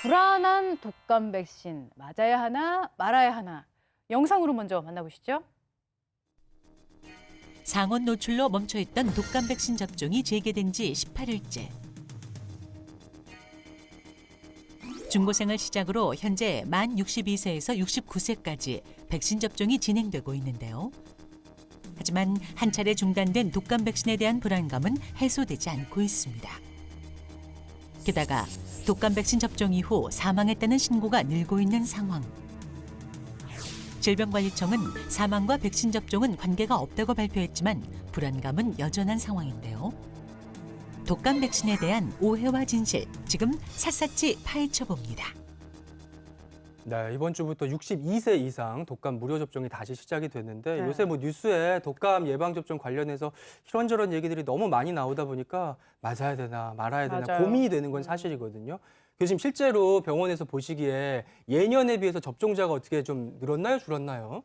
불안한 독감 백신 맞아야 하나 말아야 하나 영상으로 먼저 만나보시죠. 상온 노출로 멈춰있던 독감 백신 접종이 재개된 지 18일째. 중고생을 시작으로 현재 만 62세에서 69세까지 백신 접종이 진행되고 있는데요. 하지만 한 차례 중단된 독감 백신에 대한 불안감은 해소되지 않고 있습니다. 게다가 독감 백신 접종 이후 사망했다는 신고가 늘고 있는 상황. 질병관리청은 사망과 백신 접종은 관계가 없다고 발표했지만 불안감은 여전한 상황인데요. 독감 백신에 대한 오해와 진실, 지금 샅샅이 파헤쳐 봅니다. 네, 이번 주부터 62세 이상 독감 무료 접종이 다시 시작이 됐는데 네. 요새 뉴스에 독감 예방 접종 관련해서 이런저런 얘기들이 너무 많이 나오다 보니까 맞아야 되나 말아야 되나 맞아요. 고민이 되는 건 사실이거든요. 교수님 실제로 병원에서 보시기에 예년에 비해서 접종자가 어떻게 좀 늘었나요, 줄었나요?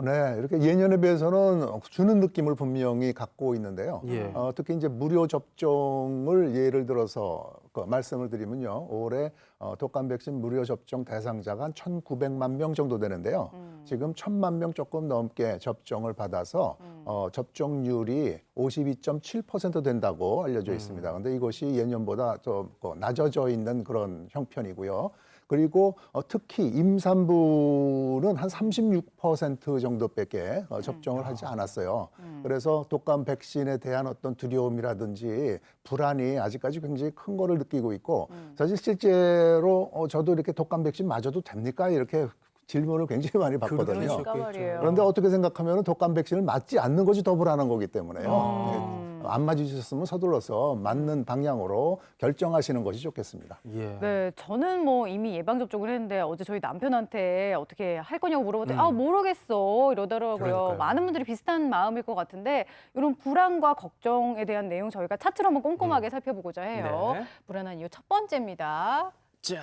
네, 이렇게 예년에 비해서는 주는 느낌을 분명히 갖고 있는데요. 예. 특히 이제 무료 접종을 예를 들어서 말씀을 드리면요. 올해 독감 백신 무료 접종 대상자가 한 1,900만 명 정도 되는데요. 지금 1,000만 명 조금 넘게 접종을 받아서 접종률이 52.7% 된다고 알려져 있습니다. 그런데 이것이 예년보다 좀 낮아져 있는 그런 형편이고요. 그리고 특히 임산부는 한 36% 정도밖에 접종을 하지 않았어요. 그래서 독감 백신에 대한 어떤 두려움이라든지 불안이 아직까지 굉장히 큰 거를 느끼고 있고 사실 실제로 저도 이렇게 독감 백신 맞아도 됩니까? 이렇게 질문을 굉장히 많이 받거든요. 그러니까 말이에요. 그런데 어떻게 생각하면 독감 백신을 맞지 않는 것이 더 불안한 거기 때문에요. 안 맞으셨으면 서둘러서 맞는 방향으로 결정하시는 것이 좋겠습니다. 예. 네, 저는 뭐 이미 예방 접종을 했는데 어제 저희 남편한테 어떻게 할 거냐고 물어봤더니 모르겠어 이러더라고요. 그러니까요. 많은 분들이 비슷한 마음일 것 같은데 이런 불안과 걱정에 대한 내용 저희가 차트로 한번 꼼꼼하게 살펴보고자 해요. 네. 불안한 이유 첫 번째입니다. 자,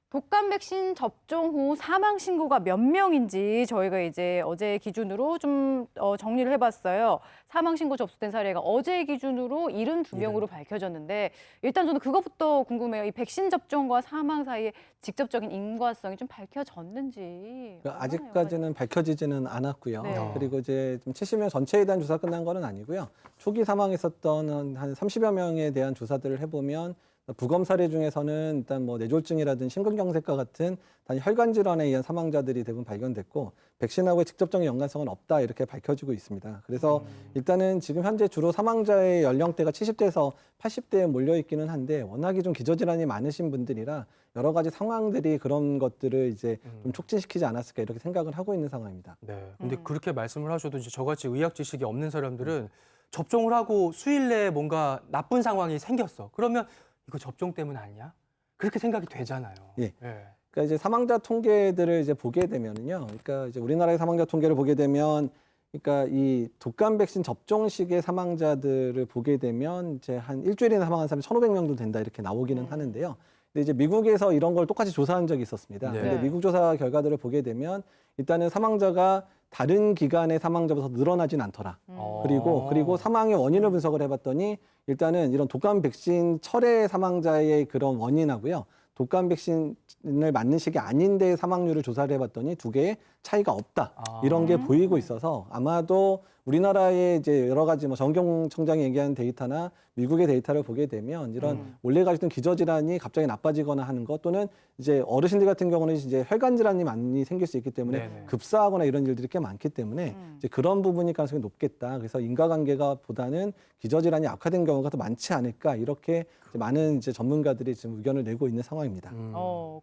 독감 백신 접종 후 사망 신고가 몇 명인지 저희가 이제 어제 기준으로 좀 정리를 해봤어요. 사망 신고 접수된 사례가 어제 기준으로 72명으로 밝혀졌는데 일단 저는 그것부터 궁금해요. 이 백신 접종과 사망 사이에 직접적인 인과성이 좀 밝혀졌는지. 그러니까 아직까지는 밝혀지지는 않았고요. 네. 그리고 이제 좀 70명 전체에 대한 조사 끝난 거는 아니고요. 초기 사망했었던 한 30여 명에 대한 조사들을 해보면 부검 사례 중에서는 일단 뭐 뇌졸중이라든지 심근경색과 같은 단 혈관 질환에 의한 사망자들이 대부분 발견됐고 백신하고의 직접적인 연관성은 없다 이렇게 밝혀지고 있습니다. 그래서 일단은 지금 현재 주로 사망자의 연령대가 70대에서 80대에 몰려 있기는 한데 워낙에 좀 기저질환이 많으신 분들이라 여러 가지 상황들이 그런 것들을 이제 좀 촉진시키지 않았을까 이렇게 생각을 하고 있는 상황입니다. 네. 근데 그렇게 말씀을 하셔도 이제 저같이 의학 지식이 없는 사람들은 접종을 하고 수일 내에 뭔가 나쁜 상황이 생겼어. 그러면 이거 접종 때문 아니야? 그렇게 생각이 되잖아요. 예. 그러니까 이제 사망자 통계들을 이제 보게 되면은요. 그러니까 이제 우리나라의 사망자 통계를 보게 되면 그러니까 이 독감 백신 접종 시기의 사망자들을 보게 되면 이제 한 일주일이나 사망한 사람이 1,500명 정도 된다 이렇게 나오기는 하는데요. 근데 이제 미국에서 이런 걸 똑같이 조사한 적이 있었습니다. 네. 근데 미국 조사 결과들을 보게 되면 일단은 사망자가 다른 기간의 사망자보다 늘어나진 않더라. 그리고 사망의 원인을 분석을 해봤더니 일단은 이런 독감 백신 철회 사망자의 그런 원인하고요. 독감 백신을 맞는 시기 아닌데 사망률을 조사를 해봤더니 두 개의 차이가 없다. 이런 게 보이고 있어서 아마도 우리나라의 이제 여러 가지 뭐 정경 청장이 얘기하는 데이터나 미국의 데이터를 보게 되면 이런 원래 가지던 기저질환이 갑자기 나빠지거나 하는 것 또는 이제 어르신들 같은 경우는 이제 혈관 질환이 많이 생길 수 있기 때문에 네네. 급사하거나 이런 일들이 꽤 많기 때문에 이제 그런 부분일 가능성이 높겠다. 그래서 인과관계가 보다는 기저질환이 악화된 경우가 더 많지 않을까 이렇게 이제 많은 이제 전문가들이 지금 의견을 내고 있는 상황입니다.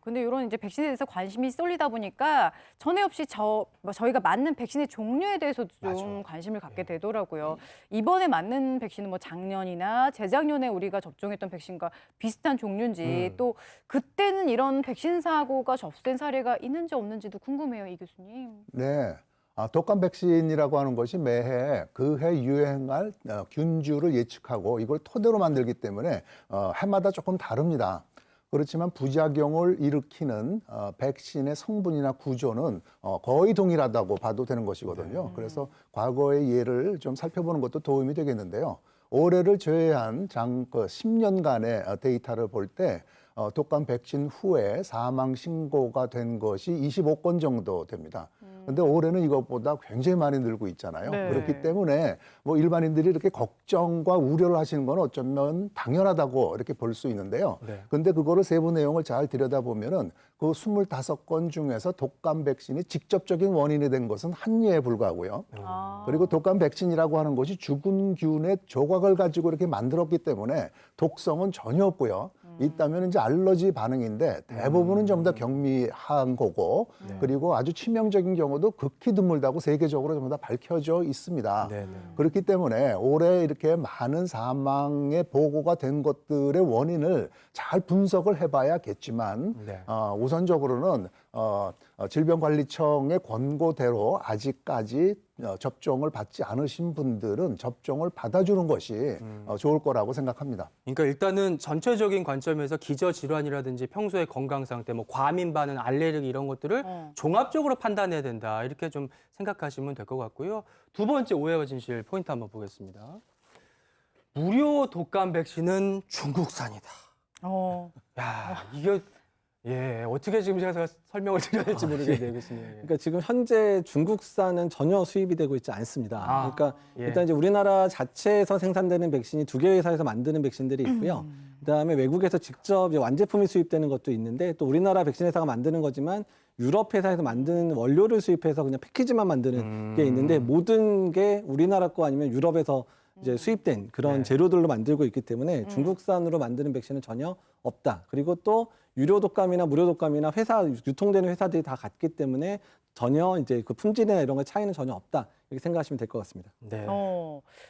근데 이런 이제 백신에 대해서 관심이 쏠리다 보니까 전에 없이 저희가 맞는 백신의 종류에 대해서도 좀 관심을 갖게 되더라고요. 이번에 맞는 백신은 뭐 작년이나 재작년에 우리가 접종했던 백신과 비슷한 종류인지 또 그때는 이런 백신 사고가 접수된 사례가 있는지 없는지도 궁금해요, 이 교수님. 네. 독감 백신이라고 하는 것이 매해 그 해 유행할 균주를 예측하고 이걸 토대로 만들기 때문에 해마다 조금 다릅니다. 그렇지만 부작용을 일으키는 백신의 성분이나 구조는 거의 동일하다고 봐도 되는 것이거든요. 그래서 과거의 예를 좀 살펴보는 것도 도움이 되겠는데요. 올해를 제외한 10년간의 데이터를 볼 때 독감 백신 후에 사망 신고가 된 것이 25건 정도 됩니다. 근데 올해는 이것보다 굉장히 많이 늘고 있잖아요. 네. 그렇기 때문에 뭐 일반인들이 이렇게 걱정과 우려를 하시는 건 어쩌면 당연하다고 이렇게 볼 수 있는데요. 네. 근데 그거를 세부 내용을 잘 들여다보면은 그 25건 중에서 독감 백신이 직접적인 원인이 된 것은 한 예에 불과하고요. 아. 그리고 독감 백신이라고 하는 것이 죽은 균의 조각을 가지고 이렇게 만들었기 때문에 독성은 전혀 없고요. 있다면 이제 알러지 반응인데 대부분은 전부 다 경미한 거고 그리고 아주 치명적인 경우도 극히 드물다고 세계적으로 전부 다 밝혀져 있습니다. 네, 네. 그렇기 때문에 올해 이렇게 많은 사망의 보고가 된 것들의 원인을 잘 분석을 해봐야겠지만 네. 우선적으로는 질병관리청의 권고대로 아직까지 접종을 받지 않으신 분들은 접종을 받아주는 것이 좋을 거라고 생각합니다. 그러니까 일단은 전체적인 관점에서 기저질환이라든지 평소의 건강 상태, 뭐 과민 반응, 알레르기 이런 것들을 종합적으로 판단해야 된다. 이렇게 좀 생각하시면 될 것 같고요. 두 번째 오해와 진실 포인트 한번 보겠습니다. 무료 독감 백신은 중국산이다. 야, 이게 어떻게 지금 제가 설명을 드려야 될지 모르겠네요, 교수님. 그러니까 지금 현재 중국산은 전혀 수입이 되고 있지 않습니다. 아, 그러니까 예. 일단 이제 우리나라 자체에서 생산되는 백신이 2개 회사에서 만드는 백신들이 있고요. 그다음에 외국에서 직접 이제 완제품이 수입되는 것도 있는데 또 우리나라 백신 회사가 만드는 거지만 유럽 회사에서 만드는 원료를 수입해서 그냥 패키지만 만드는 게 있는데 모든 게 우리나라 거 아니면 유럽에서 이제 수입된 그런 네. 재료들로 만들고 있기 때문에 중국산으로 만드는 백신은 전혀 없다. 그리고 또 유료 독감이나 무료 독감이나 회사 유통되는 회사들이 다 같기 때문에 전혀 이제 그 품질이나 이런 거 차이는 전혀 없다. 이렇게 생각하시면 될 것 같습니다. 네.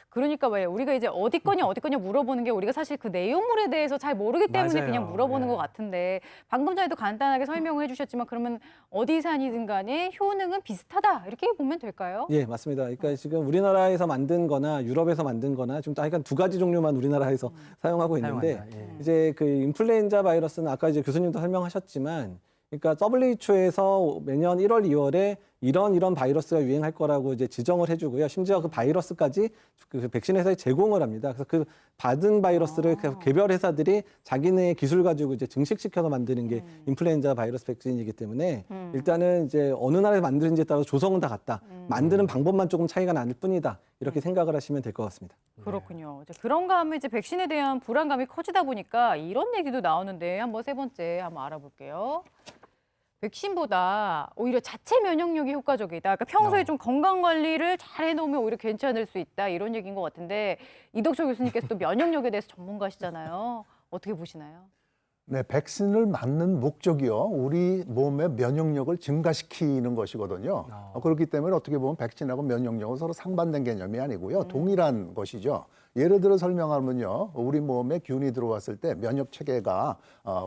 그러니까 왜 우리가 이제 어디 거냐 물어보는 게 우리가 사실 그 내용물에 대해서 잘 모르기 때문에 맞아요. 그냥 물어보는 예. 것 같은데 방금 전에도 간단하게 설명을 해주셨지만 그러면 어디 산이든 간에 효능은 비슷하다 이렇게 보면 될까요? 예, 맞습니다. 그러니까 지금 우리나라에서 만든 거나 유럽에서 만든 거나 지금 약간 두 가지 종류만 우리나라에서 사용하고 있는데 사용한다. 예. 이제 그 인플루엔자 바이러스는 아까 이제 교수님도 설명하셨지만 그러니까 WHO에서 매년 1월, 2월에 이런 바이러스가 유행할 거라고 이제 지정을 해주고요. 심지어 그 바이러스까지 그 백신 회사에 제공을 합니다. 그래서 그 받은 바이러스를 개별 회사들이 자기네 기술 가지고 이제 증식시켜서 만드는 게 인플루엔자 바이러스 백신이기 때문에 일단은 이제 어느 나라에서 만드는지에 따라서 조성은 다 같다. 만드는 방법만 조금 차이가 나는 뿐이다. 이렇게 생각을 하시면 될 것 같습니다. 그렇군요. 이제 그런가 하면 이제 백신에 대한 불안감이 커지다 보니까 이런 얘기도 나오는데 한번 세 번째 한번 알아볼게요. 백신보다 오히려 자체 면역력이 효과적이다. 그러니까 평소에 좀 건강 관리를 잘 해놓으면 오히려 괜찮을 수 있다. 이런 얘기인 것 같은데 이덕철 교수님께서 또 면역력에 대해서 전문가시잖아요. 어떻게 보시나요? 네, 백신을 맞는 목적이요. 우리 몸의 면역력을 증가시키는 것이거든요. 그렇기 때문에 어떻게 보면 백신하고 면역력은 서로 상반된 개념이 아니고요. 동일한 것이죠. 예를 들어 설명하면요. 우리 몸에 균이 들어왔을 때 면역 체계가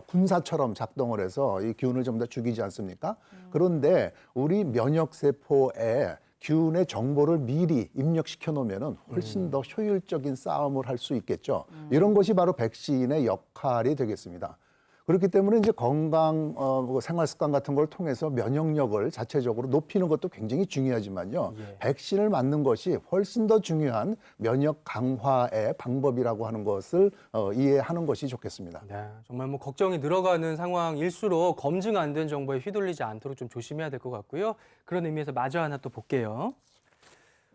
군사처럼 작동을 해서 이 균을 전부 다 죽이지 않습니까? 그런데 우리 면역 세포에 균의 정보를 미리 입력시켜 놓으면 훨씬 더 효율적인 싸움을 할 수 있겠죠. 이런 것이 바로 백신의 역할이 되겠습니다. 그렇기 때문에 이제 건강 생활 습관 같은 걸 통해서 면역력을 자체적으로 높이는 것도 굉장히 중요하지만요. 백신을 맞는 것이 훨씬 더 중요한 면역 강화의 방법이라고 하는 것을 이해하는 것이 좋겠습니다. 네, 정말 뭐 걱정이 늘어가는 상황일수록 검증 안 된 정보에 휘둘리지 않도록 좀 조심해야 될 것 같고요. 그런 의미에서 마저 하나 또 볼게요.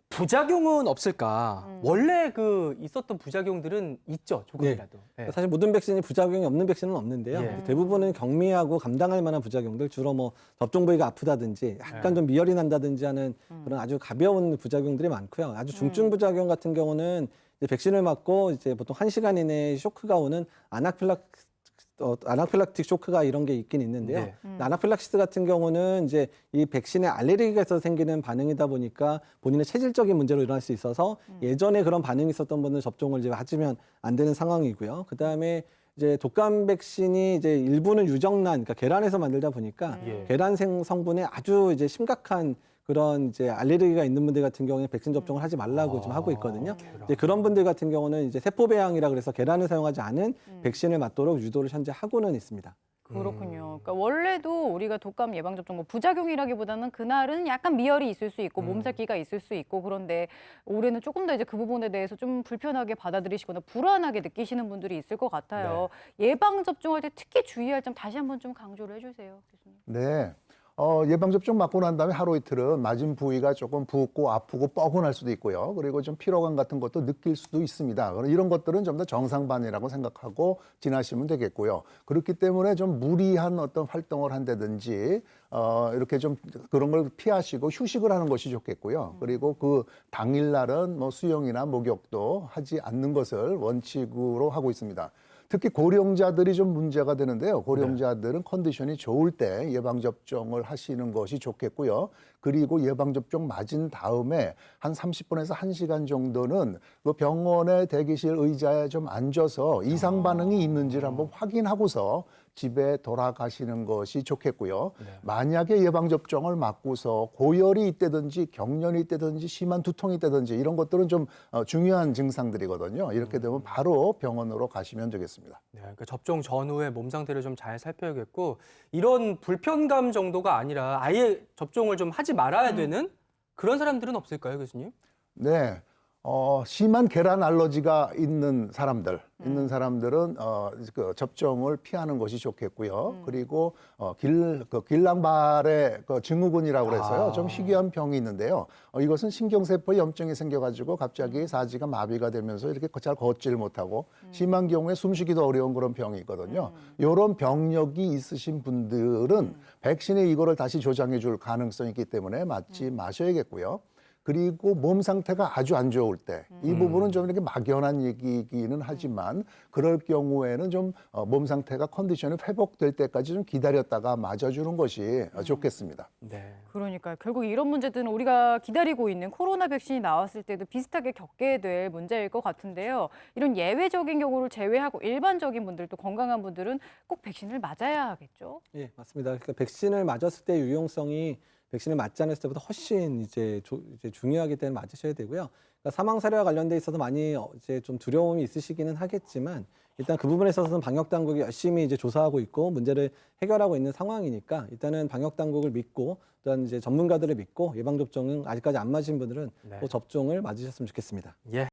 부작용은 없을까? 원래 그 있었던 부작용들은 있죠, 조금이라도. 네. 사실 모든 백신이 부작용이 없는 백신은 없는데요. 예. 대부분은 경미하고 감당할 만한 부작용들, 주로 뭐 접종 부위가 아프다든지 약간 좀 미열이 난다든지 하는 그런 아주 가벼운 부작용들이 많고요. 아주 중증 부작용 같은 경우는 이제 백신을 맞고 이제 보통 1시간 이내에 쇼크가 오는 아나필락틱 쇼크가 이런 게 있긴 있는데요. 네. 아나필락시스 같은 경우는 이제 이 백신에 알레르기가 있어서 생기는 반응이다 보니까 본인의 체질적인 문제로 일어날 수 있어서 예전에 그런 반응이 있었던 분은 접종을 이제 하시면 안 되는 상황이고요. 그다음에 이제 독감 백신이 이제 일부는 유정란, 그러니까 계란에서 만들다 보니까 계란 성분에 아주 이제 심각한 그런 이제 알레르기가 있는 분들 같은 경우에 백신 접종을 하지 말라고 좀 하고 있거든요. 이제 그런 분들 같은 경우는 이제 세포 배양이라 그래서 계란을 사용하지 않은 백신을 맞도록 유도를 현재 하고는 있습니다. 그렇군요. 그러니까 원래도 우리가 독감 예방접종 뭐 부작용이라기보다는 그날은 약간 미열이 있을 수 있고 몸살기가 있을 수 있고 그런데 올해는 조금 더 이제 그 부분에 대해서 좀 불편하게 받아들이시거나 불안하게 느끼시는 분들이 있을 것 같아요. 예방접종할 때 특히 주의할 점 다시 한번 좀 강조를 해주세요, 교수님. 네. 예방접종 맞고 난 다음에 하루 이틀은 맞은 부위가 조금 붓고 아프고 뻐근할 수도 있고요. 그리고 좀 피로감 같은 것도 느낄 수도 있습니다. 이런 것들은 좀 더 정상반이라고 생각하고 지나시면 되겠고요. 그렇기 때문에 좀 무리한 어떤 활동을 한다든지 이렇게 좀 그런 걸 피하시고 휴식을 하는 것이 좋겠고요. 그리고 그 당일날은 뭐 수영이나 목욕도 하지 않는 것을 원칙으로 하고 있습니다. 특히 고령자들이 좀 문제가 되는데요. 고령자들은 컨디션이 좋을 때 예방접종을 하시는 것이 좋겠고요. 그리고 예방접종 맞은 다음에 한 30분에서 1시간 정도는 그 병원의 대기실 의자에 좀 앉아서 이상 반응이 있는지를 한번 확인하고서 집에 돌아가시는 것이 좋겠고요. 만약에 예방접종을 맞고서 고열이 있다든지 경련이 있다든지 심한 두통이 있다든지 이런 것들은 좀 중요한 증상들이거든요. 이렇게 되면 바로 병원으로 가시면 되겠습니다. 네, 그러니까 접종 전후에 몸 상태를 좀 잘 살펴야겠고 이런 불편감 정도가 아니라 아예 접종을 좀 하지 말아야 되는 그런 사람들은 없을까요, 교수님? 네. 심한 계란 알러지가 있는 사람들은 그 접종을 피하는 것이 좋겠고요. 그리고 길랑발의 그 증후군이라고 그래서요. 좀 희귀한 병이 있는데요. 이것은 신경세포 염증이 생겨가지고 갑자기 사지가 마비가 되면서 이렇게 잘 걷지를 못하고 심한 경우에 숨쉬기도 어려운 그런 병이 있거든요. 이런 병력이 있으신 분들은 백신이 이거를 다시 조장해 줄 가능성이 있기 때문에 맞지 마셔야겠고요. 그리고 몸 상태가 아주 안 좋을 때 이 부분은 좀 이렇게 막연한 얘기이기는 하지만 그럴 경우에는 좀 몸 상태가 컨디션이 회복될 때까지 좀 기다렸다가 맞아주는 것이 좋겠습니다. 네. 그러니까 결국 이런 문제들은 우리가 기다리고 있는 코로나 백신이 나왔을 때도 비슷하게 겪게 될 문제일 것 같은데요. 이런 예외적인 경우를 제외하고 일반적인 분들도 건강한 분들은 꼭 백신을 맞아야 하겠죠? 예, 맞습니다. 그러니까 백신을 맞았을 때 유용성이 백신을 맞지 않았을 때보다 훨씬 이제 중요하기 때문에 맞으셔야 되고요. 그러니까 사망 사례와 관련돼 있어서 많이 이제 좀 두려움이 있으시기는 하겠지만 일단 그 부분에 있어서는 방역 당국이 열심히 이제 조사하고 있고 문제를 해결하고 있는 상황이니까 일단은 방역 당국을 믿고 또한 이제 전문가들을 믿고 예방 접종은 아직까지 안 맞으신 분들은 또 접종을 맞으셨으면 좋겠습니다. 예.